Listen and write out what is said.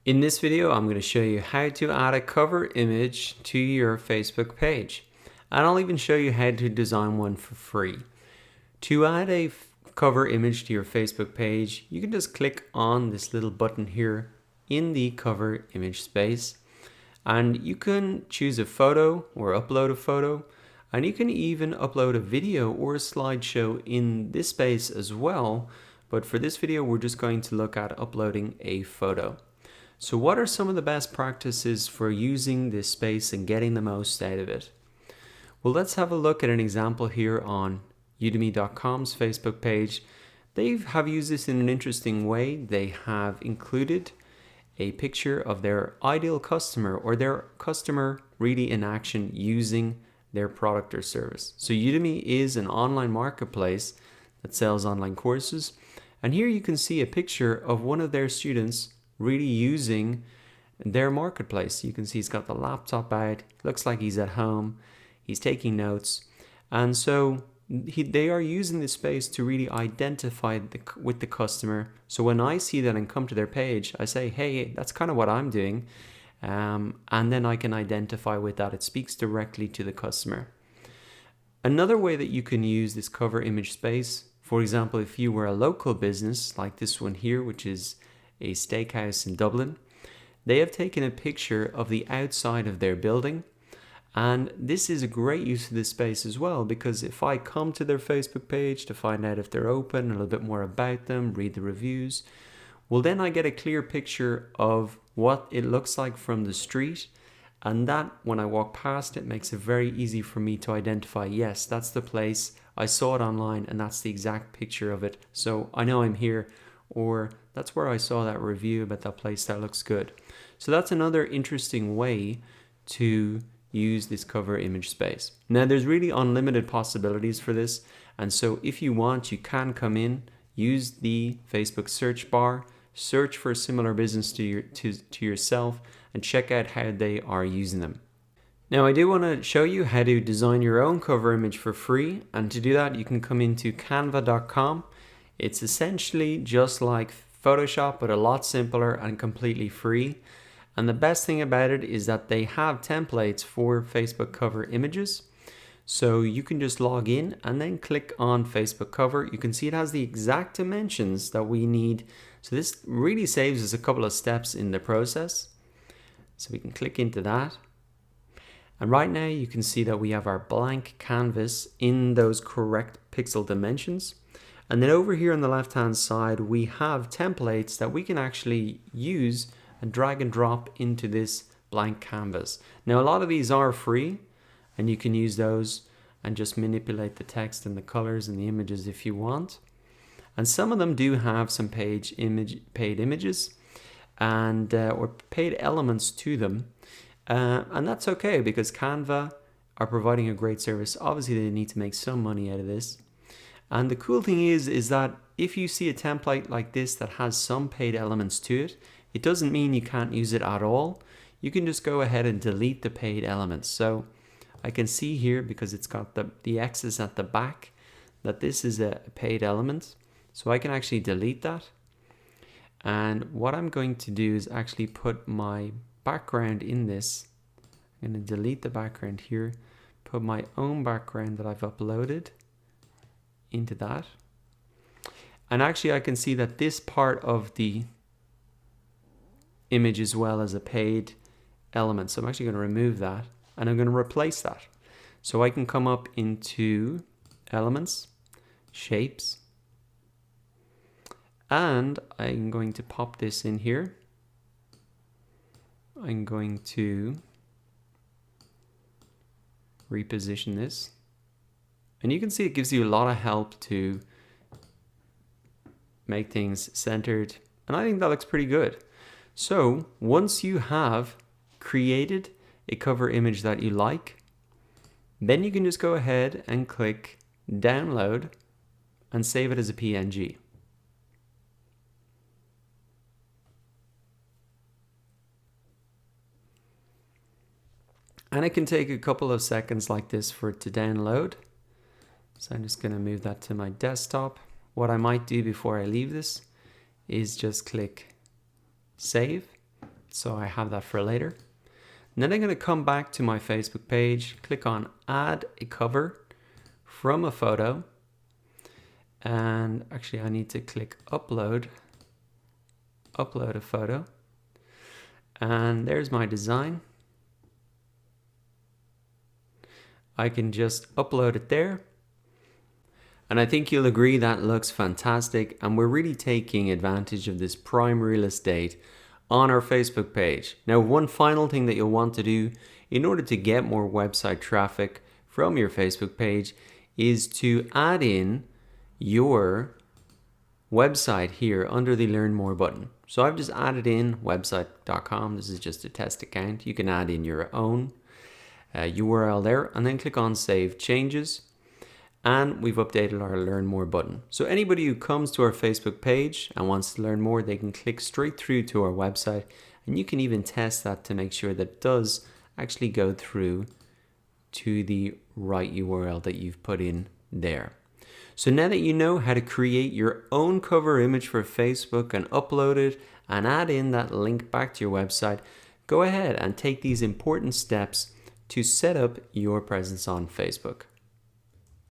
In this video, I'm going to show you how to add a cover image to your Facebook page. And I'll even show you how to design one for free. To add a cover image to your Facebook page, you can just click on this little button here in the cover image space. And you can choose a photo or upload a photo. And you can even upload a video or a slideshow in this space as well. But for this video, we're just going to look at uploading a photo. So what are some of the best practices for using this space and getting the most out of it? Well, let's have a look at an example here on udemy.com's Facebook page. They have used this in an interesting way. They have included a picture of their ideal customer or their customer really in action using their product or service. So Udemy is an online marketplace that sells online courses. And here you can see a picture of one of their students really using their marketplace. You can see he's got the laptop out, looks like he's at home, he's taking notes. And so they are using this space to really identify with the customer. So when I see that and come to their page, I say, hey, that's kind of what I'm doing. And then I can identify with that. It speaks directly to the customer. Another way that you can use this cover image space, for example, if you were a local business like this one here, which is a steakhouse in Dublin, they have taken a picture of the outside of their building. And this is a great use of this space as well, because if I come to their Facebook page to find out if they're open, a little bit more about them, read the reviews, well, then I get a clear picture of what it looks like from the street. And that, when I walk past it, makes it very easy for me to identify, yes, that's the place. I saw it online and that's the exact picture of it. So I know I'm here, or that's where I saw that review about that place, that looks good. So that's another interesting way to use this cover image space. Now there's really unlimited possibilities for this. And so if you want, you can come in, use the Facebook search bar, search for a similar business to yourself and check out how they are using them. Now I do want to show you how to design your own cover image for free. And to do that, you can come into canva.com. It's essentially just like Photoshop, but a lot simpler and completely free. And the best thing about it is that they have templates for Facebook cover images. So you can just log in and then click on Facebook cover. You can see it has the exact dimensions that we need. So this really saves us a couple of steps in the process. So we can click into that. And right now you can see that we have our blank canvas in those correct pixel dimensions. And then over here on the left hand side, we have templates that we can actually use and drag and drop into this blank canvas. Now a lot of these are free and you can use those and just manipulate the text and the colors and the images if you want. And some of them do have some paid images and or paid elements to them. And that's okay because Canva are providing a great service. Obviously they need to make some money out of this. And the cool thing is that if you see a template like this that has some paid elements to it, it doesn't mean you can't use it at all. You can just go ahead and delete the paid elements. So I can see here, because it's got the X's at the back, that this is a paid element. So I can actually delete that. And what I'm going to do is actually put my background in this. I'm going to delete the background here, put my own background that I've uploaded into that. And actually I can see that this part of the image as well as a paid element. So I'm actually going to remove that and I'm going to replace that. So I can come up into elements, shapes, and I'm going to pop this in here. I'm going to reposition this. And you can see it gives you a lot of help to make things centered. And I think that looks pretty good. So once you have created a cover image that you like, then you can just go ahead and click download and save it as a PNG. And it can take a couple of seconds like this for it to download. So I'm just going to move that to my desktop. What I might do before I leave this is just click save So I have that for later. And then I'm going to come back to my Facebook page, click on add a cover from a photo. And actually I need to click upload a photo. And there's my design. I can just upload it there. And I think you'll agree that looks fantastic, and we're really taking advantage of this prime real estate on our Facebook page. Now, one final thing that you'll want to do in order to get more website traffic from your Facebook page is to add in your website here under the Learn More button. So I've just added in website.com. This is just a test account. You can add in your own URL there and then click on Save Changes. And we've updated our Learn More button. So anybody who comes to our Facebook page and wants to learn more, they can click straight through to our website, and you can even test that to make sure that it does actually go through to the right URL that you've put in there. So now that you know how to create your own cover image for Facebook and upload it and add in that link back to your website, go ahead and take these important steps to set up your presence on Facebook.